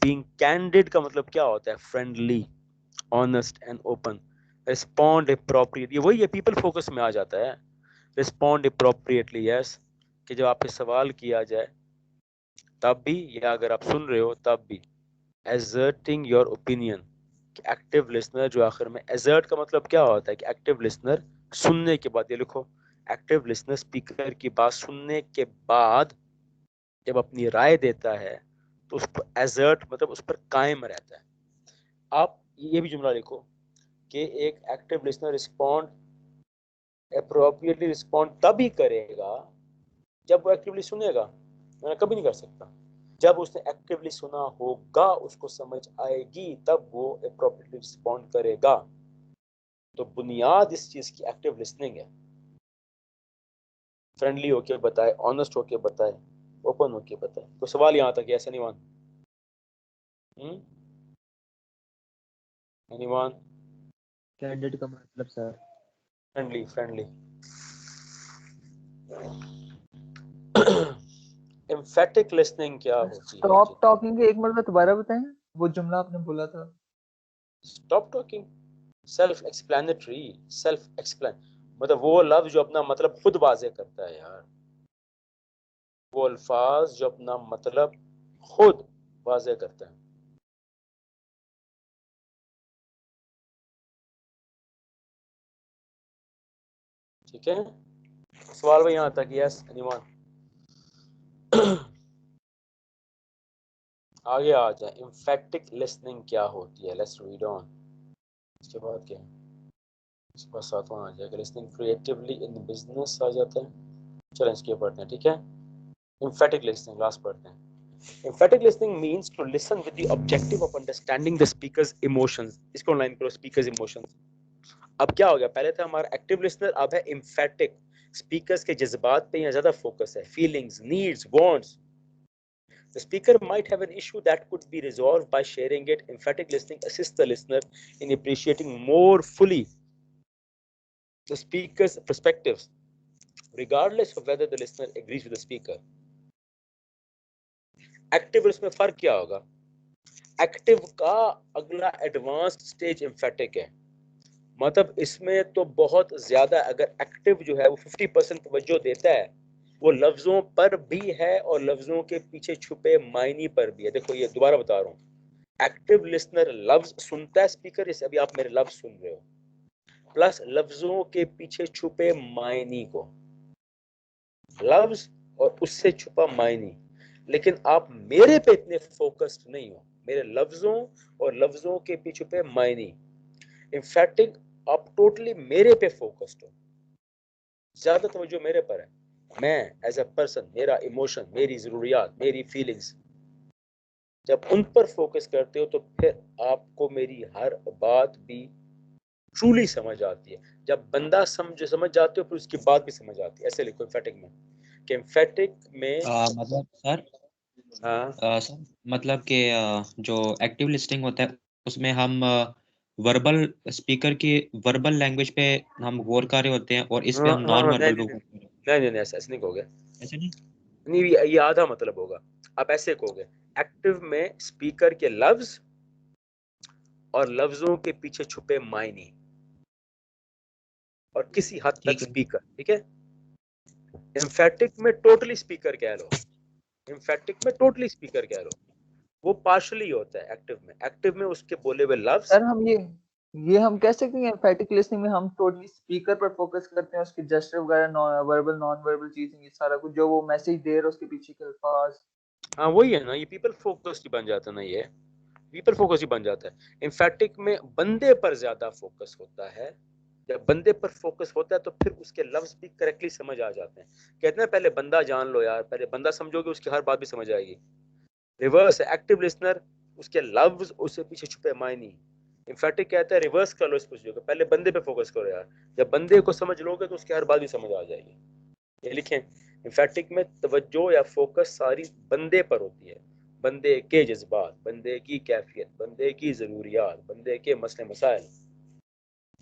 बीइंग कैंडिड का मतलब क्या होता है? Friendly, honest and open. Respond appropriate, ये वही है, पीपल फोकस में आ जाता है। रिस्पॉन्ड अप्रोप्रिएटली, यस, कि जब आपसे सवाल किया जाए तब भी, या अगर आप सुन रहे हो तब भी। एजर्टिंग योर ओपिनियन, कि एक्टिव लिसनर जो आखिर में, एजर्ट का मतलब क्या होता है कि एक्टिव लिसनर सुनने के बाद, ये लिखो, एक्टिव लिसनर स्पीकर की बात सुनने के बाद जब अपनी राय देता है तो उस पर एजर्ट मतलब उस पर कायम रहता है। आप ये भी जुमला लिखो कि एक active listener respond appropriately respond तभी करेगा जब वो एक्टिवली सुनेगा, मैं कभी नहीं कर सकता। जब उसने एक्टिवली सुना होगा, उसको समझ आएगी, तब वो अप्रोप्रिएटली रिस्पॉन्ड करेगा। तो बुनियाद इस चीज की एक्टिव लिसनिंग है। फ्रेंडली होके बताए, ऑनेस्ट होके बताए, ओपन होके बताए। कोई सवाल यहाँ तक? ऐसा नहीं मान एनीवन? कैंडिडेट का मतलब sir? Friendly, friendly. Emphatic listening क्या होती है? स्टॉप टॉकिंग के एक मरतबा दोबारा बताएं, वो जुमला आपने बोला था। Stop talking, self explanatory, self explain मतलब वो लफ्ज जो अपना मतलब खुद वाजे करता है यार, वो अल्फाज जो अपना मतलब खुद वाजे करता है। ठीक है, सवाल भाई यहाँ तक? Yes anyone? आगे आ जाए, एम्फेटिक लिसनिंग क्या होती है? Let's read on. इसके बाद क्या है? इसके बाद सातवां आ जाएगा, लिसनिंग क्रिएटिवली इन बिजनेस आ जाता है। चलो इसके पढ़ते हैं, ठीक है। एम्फेटिक लिसनिंग लास्ट पढ़ते हैं। Emphatic listening means to listen with the objective of understanding the speaker's emotions। इसको लाइन करो, speaker's emotions। अब क्या हो गया? पहले था हमारा एक्टिव लिसनर, अब है emphatic। स्पीकर्स के जज्बात पे यहाँ ज्यादा फोकस है, feelings, needs, wants। The speaker might have an issue that could be resolved by sharing it. Emphatic listening assists the listener in appreciating more fully the speaker's perspectives, regardless of whether the listener agrees with the speaker। Active इसमें फर्क क्या होगा? Active का अगला advanced stage emphatic है। मतलब इसमें तो बहुत ज्यादा, अगर एक्टिव जो है वो 50% तवज्जो देता है, वो लफ्जों पर भी है और लफ्जों के पीछे छुपे मायनी पर भी है। देखो ये दोबारा बता रहा हूँ, एक्टिव लिसनर लफ्ज सुनता है स्पीकर, जैसे अभी आप मेरे लफ्ज सुन रहे हो, प्लस लफ्जों के पीछे छुपे मायनी को, लफ्ज और उससे छुपा मायनी। लेकिन आप मेरे पे इतने फोकस्ड नहीं हो, मेरे लफ्जों और लफ्जों के पीछे पे मायनी। इनफैक्ट आप टोटली मेरे पे फोकस्ड हो, ज्यादा तवज्जो मेरे पर है। मैं एज अ पर्सन, मेरा इमोशन, मेरी जरूरियात, मेरी फीलिंग्स, जब उन पर फोकस करते हो तो फिर आपको मेरी हर बात भी ट्रूली समझ आती है। जब बंदा समझ जाते हो फिर उसकी बात भी समझ आती है। ऐसे लिखो एम्फेटिक में, कि एम्फेटिक में मतलब सर, हाँ सर मतलब कि जो एक्टिव लिसनिंग होता है उसमें हम वर्बल स्पीकर की वर्बल लैंग्वेज पे हम गौर कर रहे होते हैं और इस पे हम नॉन वर्बल पे गौर कर रहे हैं। नहीं ऐसा नहीं कहोगे, ऐसे नहीं? नहीं ये आधा मतलब होगा। आप ऐसे कहोगे, एक्टिव में स्पीकर के लफ्ज और लफ्जों के पीछे छुपे मायने और किसी हद तक ठीक है। स्पीकर, ठीक है। एम्फेटिक में टोटली स्पीकर कह लो, एम्फेटिक में टोटली स्पीकर कह लो, वो पार्शली होता है एक्टिव में। एक्टिव में उसके बोले हुए लफ्ज, सर हम ये हम कह सकते हैं एम्फेटिक लिसनिंग में हम टोटली स्पीकर पर फोकस करते हैं, उसके जेस्चर वगैरह, नॉन वर्बल चीजें, ये सारा कुछ जो वो मैसेज दे रहा है उसके पीछे के अल्फाज। हाँ वही है ना, ये पीपल फोकस्ड बन जाता है ना ये पीपल फोकस ही बन जाता है। एम्फेटिक में बंदे पर ज्यादा फोकस होता है। जब बंदे पर फोकस होता है तो फिर उसके लफ्ज भी करेक्टली समझ आ जाते हैं। कहते हैं पहले बंदा जान लो यार, पहले बंदा समझोगे उसकी हर बात भी समझ आएगी। रिवर्स है, एक्टिव लिसनर उसके लफ्ज उससे पीछे छुपे मायने। एम्फेटिक कहता है रिवर्स कर लो इस पोजीशन को, पहले बंदे पे फोकस करो यार, जब बंदे को समझ लोगे तो उसकी हर बात भी समझ आ जाएगी। ये लिखें, एम्फेटिक में तवज्जो या फोकस सारी बंदे पर होती है, बंदे के जज्बात, बंदे की कैफियत, बंदे की जरूरियात, बंदे के मसले मसाइल।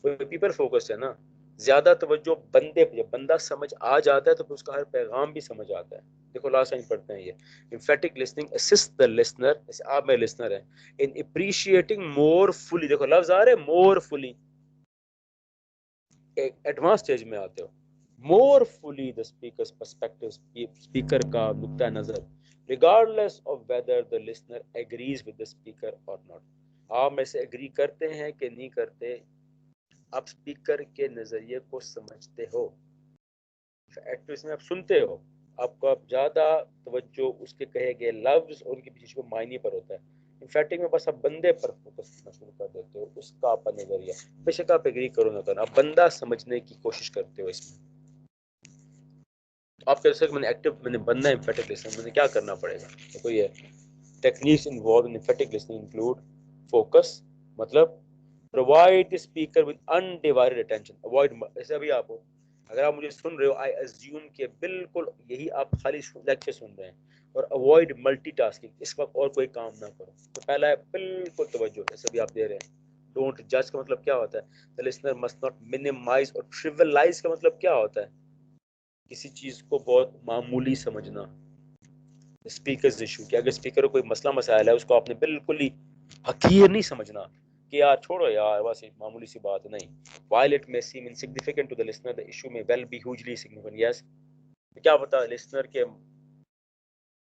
पीपल फोकस है ना, ज्यादा तवज्जो बंदे पे। जब बंदा समझ आ जाता है तो फिर उसका हर पैगाम भी समझ आता है। देखो लास्ट टाइम पढ़ते हैं ये, emphatic listening assist the listener, जैसे आप मेरे लिसनर हैं, इन अप्रिशिएटिंग मोर फुली। देखो लफ्ज आ रहे हैं मोर फुली, एक एडवांस स्टेज में आते हो। More fully the speaker's perspective, speaker का नुक्ता नजर, regardless of whether the listener agrees with the speaker or not. आप में से एग्री करते हैं कि नहीं करते, आप स्पीकर के नजरिए को समझते हो, एक्टिव में आप सुनते हो, आपको आप ज्यादा तवज्जो उसके कहे गए लफ्ज और उनके पीछे को मायने पर होता है। एम्फेटिक में बस आप बंदे पर फोकस करना शुरू कर देते हो, उसका आपका नजरिया, बेशक आप एग्री करो ना करो, आप बंदा समझने की कोशिश करते हो इसमें। आप कह सकते मैंने एक्टिव, मैंने बनना है एम्फेटिक लिसनिंग, मैंने क्या करना पड़ेगा? देखो ये techniques involve in emphatic listening include focus, मतलब provide the speaker with undivided attention, avoid, जैसे अभी आप हो, अगर आप मुझे सुन रहे हो, आई अज्यूम के बिल्कुल यही आप खाली लेक्चर सुन रहे हैं, और अवॉइड मल्टीटास्किंग, इस वक्त और कोई काम ना करो। तो पहला है बिल्कुल तवज्जो, जैसे भी आप दे रहे हैं। डोंट जज का मतलब क्या होता है? The listener must not minimize और ट्रिवियलाइज का मतलब क्या होता है? किसी चीज को बहुत मामूली समझना। स्पीकर इशू, कि अगर स्पीकर को कोई मसला मसाइल है, उसको आपने बिल्कुल ही हकीर नहीं समझना कि यार छोड़ो यार बस एक मामूली सी बात नहीं। while it may seem insignificant to the listener, the issue may well be hugely significant. Yes, क्या पता लिसनर के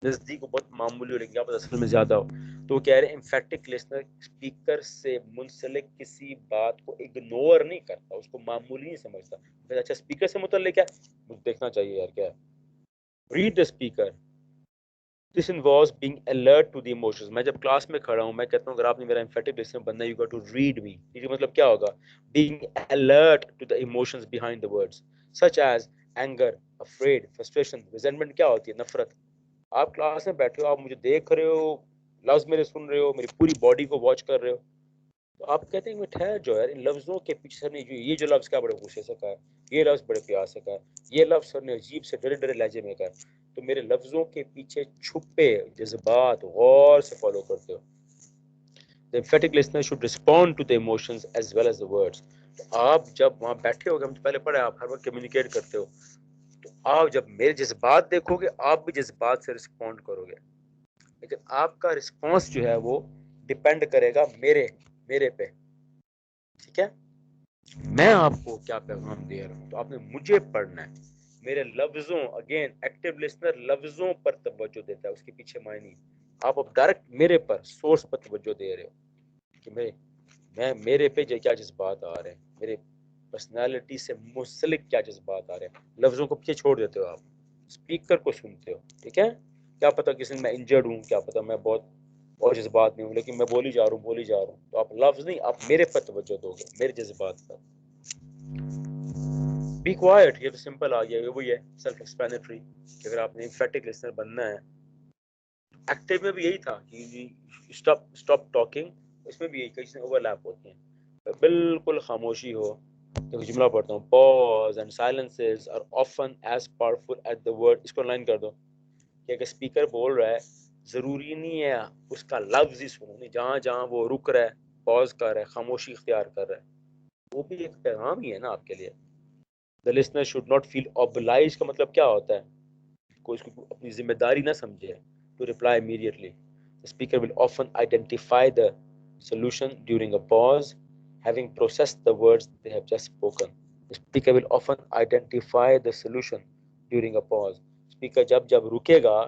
नजदीक बहुत मामूली हो, लेकिन क्या पता असल में ज्यादा हो। तो कह रहे हैं एम्फेटिक लिसनर स्पीकर से मुंसलिक किसी बात को इग्नोर नहीं करता, उसको मामूली नहीं समझता। फिर अच्छा स्पीकर से मुतल्लिक क्या, मुझे देखना चाहिए यार क्या है। Read the speaker, this involves being alert to the emotions. मैं जब क्लास में खड़ा हूं, मैं कहता हूं अगर आपने मेरा एम्फेटिक लिसनर बनना है, you got to read me. Read मतलब क्या होगा? Being alert to the emotions behind the words, such as anger, afraid, frustration, resentment. क्या होती है? नफरत। आप क्लास में बैठे हो, आप मुझे देख रहे हो, लफ्ज मेरे सुन रहे हो, मेरी पूरी बॉडी को वॉच कर रहे हो, तो आप कहते हैं मैं ठहर जो यार, इन लफ्जों के पीछे सर ने ये जो लफ्ज क्या बड़े गुस्से से कहा है, ये लफ्ज बड़े प्यार से कहा है, ये लफ्ज सर ने अजीब से डरे डरे लहजे में कहा है, तो मेरे लफ्जों के पीछे छुपे जज्बात गौर से फॉलो करते हो। The emphatic listener should respond to the emotions as well as the words. तो आप जब वहाँ बैठे होगे, हम तो पहले पढ़े, आप हर वक्त कम्युनिकेट करते हो, तो आप जब मेरे जज्बात देखोगे, आप भी जज्बात से रिस्पॉन्ड करोगे, लेकिन आपका रिस्पॉन्स जो है वो डिपेंड करेगा मेरे मेरे पे। ठीक है, मैं आपको क्या पैगाम दे रहा हूँ, तो आपने मुझे पढ़ना है, मेरे लफ्जों, अगेन एक्टिव लिसनर लफ्जों पर तवज्जो देता है, उसके पीछे मायने। आप अब डायरेक्ट मेरे पर, सोर्स पर तवज्जो दे रहे हो कि मैं मेरे पे क्या जज्बात आ रहे हैं, मेरे पर्सनालिटी से मुंसलिक क्या जज्बात आ रहे हैं। लफ्जों को पीछे छोड़ देते हो, आप स्पीकर को सुनते हो। ठीक है, क्या पता किसी दिन मैं इंजर्ड हूँ, क्या पता मैं बहुत और जज्बात नहीं हूँ, लेकिन मैं बोली जा रहा हूँ बोली जा रहा हूँ, तो आप लफ्ज नहीं, आप मेरे पर तवज्जो दोगे, मेरे जज्बात पर। बी क्वाइट, ये तो सिंपल आ गया, ये वही है, सेल्फ एक्सप्लेनेटरी। अगर आपने एम्फेटिक लिसनर बनना है, एक्टिव में भी यही था कि स्टॉप स्टॉप टॉकिंग, इसमें भी यही कई चीजें ओवरलैप होती हैं। तो बिल्कुल खामोशी हो। तो जुमला पढ़ता हूँ, pause and silences are often as powerful as the word. इसको लाइन कर दो कि अगर स्पीकर बोल रहा है, जरूरी नहीं है उसका लफ्ज ही सुनो, नहीं, जहाँ जहाँ वो रुक रहा है, पॉज कर रहा है, खामोशी इख्तियार कर रहा है, वो भी एक पैगाम ही है ना आपके लिए। The listener should not feel obliged का मतलब क्या होता है? कोई इसको अपनी जिम्मेदारी ना समझे to reply immediately. The speaker will often identify the solution during a pause, having processed the words they have just spoken. The speaker will often identify the solution during a pause. Speaker जब जब रुकेगा,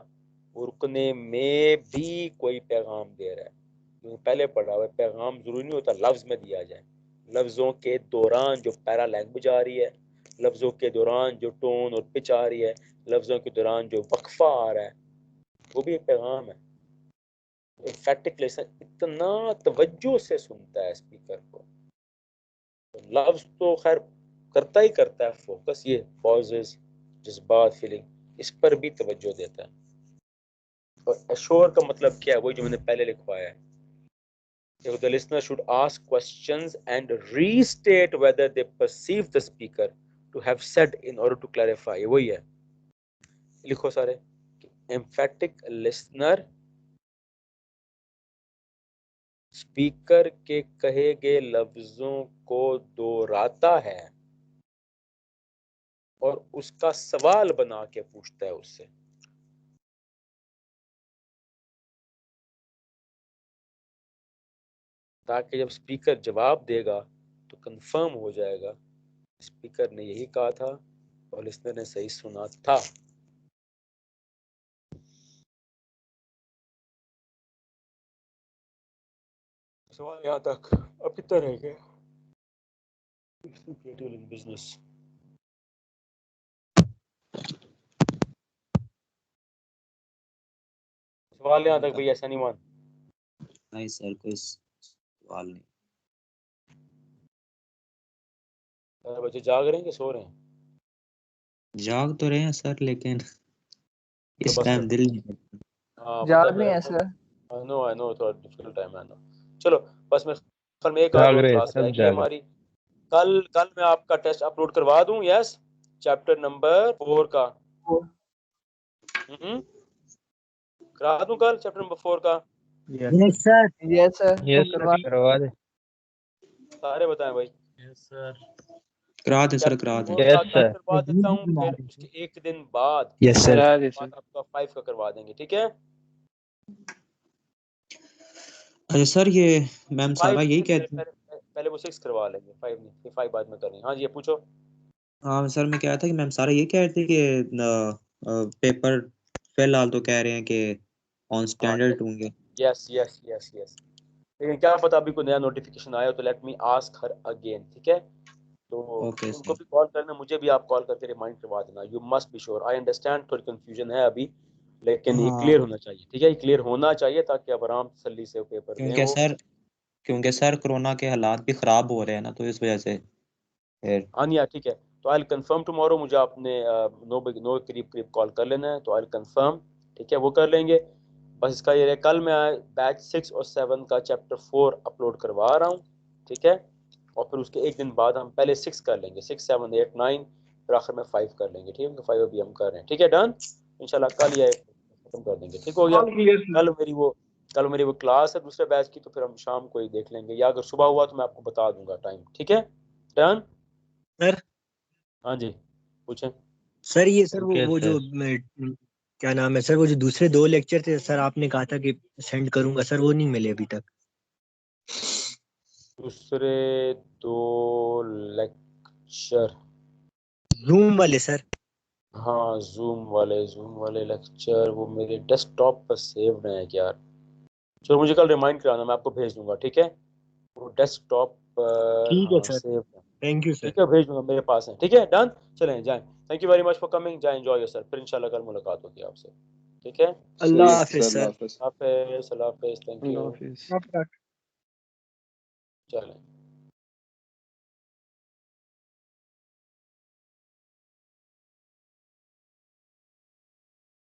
वो रुकने में भी कोई पैगाम दे रहा है। क्योंकि पहले पढ़ा हुआ पैगाम जरूरी नहीं होता लफ्ज में दिया जाए, लफ्जों के दौरान जो पैरा लैंग्वेज आ रही है, लफ्जों के दौरान जो टोन और पिच आ रही है, लफ्जों के दौरान जो वक्फा आ रहा है, वो भी एक पैगाम है। एम्फेटिक लिसनर इतना तवज्जो से सुनता है स्पीकर को, लफ्ज तो खैर करता ही करता है फोकस, ये पॉजेस, जज्बात, फीलिंग, इस पर भी तवज्जो देता है। और एश्योर का मतलब क्या है, वही जो मैंने पहले लिखवाया है, the listener should ask questions and restate whether they perceive the speaker to have said in order to clarify। ये वही है, लिखो सारे। एम्फेटिक लिसनर स्पीकर के कहे गए लफ्जों को दोहराता है और उसका सवाल बना के पूछता है उससे। ताकि जब स्पीकर जवाब देगा तो कंफर्म हो जाएगा स्पीकर ने यही कहा था और लिसनर ने सही सुना था। सवाल यहाँ तक। अब कितना रह गया? बिजनेस सवाल यहाँ तक भैया, ऐसा नहीं मान। नहीं सर, कोई सवाल नहीं। बच्चे जाग रहे हैं कि सो रहे हैं? जाग तो रहे हैं सर, लेकिन इस बस टाइम दिल नहीं करता। हाँ याद नहीं है सर। आई नो थोड़ा डिफिकल्ट टाइम है ना। चलो बस मैं कल में एक जाग और रहे क्लास सब रहेगी जाग हमारी। कल मैं आपका टेस्ट अपलोड करवा दूं, यस, चैप्टर नंबर 4 का। करा दूं कल चैप्टर नंबर 4 का? Yes sir. Yes sir, yes करवा करवा दे। सारे बताएं भाई। Yes sir. करा दे सर, करा दे। Yes, sir. करवा देता हूँ, फिर उसके एक दिन बाद यस सर। आपका 5 का करवा देंगे, ठीक है? अच्छा सर, ये मैम सारा यही कहती है। पहले वो 6 करवा लेंगे, 5 नहीं, फिर 5 बाद में करेंगे। हाँ जी, ये पूछो। हाँ सर, मैं कह रहा था कि मैम सारा ये कह रही थी कि पेपर फिलहाल तो कह रहे हैं कि ऑन स्टैंडर्ड होंगे। यस यस यस यस, लेकिन क्या पता अभी कोई नया नोटिफिकेशन आया हो, तो let me ask her again, ठीक है? तो ओके उनको सर। भी कॉल करना, मुझे भी आप कॉल करके रिमाइंड करवा देना। You must be sure. I understand थोड़ी कंफ्यूजन है अभी, लेकिन ये हाँ, क्लियर होना चाहिए, ठीक है? ये क्लियर होना चाहिए ताकि आप आराम तसल्ली से पेपर दें। क्योंकि सर कोरोना के हालात भी खराब हो रहे हैं ना, तो इस वजह से फिर। हाँ ठीक है, तो आई विल कंफर्म टुमारो। मुझे आपने 9 करीब करीब कॉल कर लेना है, तो आई विल कंफर्म, ठीक है? वो कर लेंगे। बस इसका ये है, कल मैं बैच 6 और 7 का चैप्टर 4 अपलोड करवा रहा हूँ, ठीक है? और फिर उसके एक दिन बाद हम पहले 6 कर लेंगे, 6 7 8 9, फिर आखिर में 5 कर लेंगे, ठीक है? 5 अभी हम कर रहे हैं, ठीक है? डन, इंशाल्लाह कल ये खत्म कर देंगे, ठीक हो गया? कल मेरी वो क्लास है दूसरे बैच की, तो फिर हम शाम को ही देख लेंगे, या अगर सुबह हुआ तो मैं आपको बता दूंगा टाइम, ठीक है? Done sir. हाँ जी, पूछें। सर ये सर Okay, वो sir. जो क्या नाम है सर, वो जो दूसरे 2 लेक्चर थे सर, आपने कहा था कि सेंड करूंगा सर, वो नहीं मिले अभी तक। दूसरे 2 लेक्चर? जूम वाले सर। हाँ, जूम वाले लेक्चर वो मेरे डेस्कटॉप पर सेव नहीं है यार। चलो मुझे कल रिमाइंड कराना, मैं आपको भेज दूंगा, ठीक है? वो डेस्कटॉप पर ठीक है सर, सेव है, थैंक यू सर। ठीक है? भेज दूंगा, मेरे पास है, ठीक है? डन, चलें जाएं। Thank you very much for coming, जाएं, एंजॉय योरसेल्फ। फिर इंशाल्लाह कल मुलाकात होगी आपसे, ठीक है? अल्लाह हाफिज सर। हाफिज, अल्लाह हाफिज, थैंक यू। हाफिज। चलें।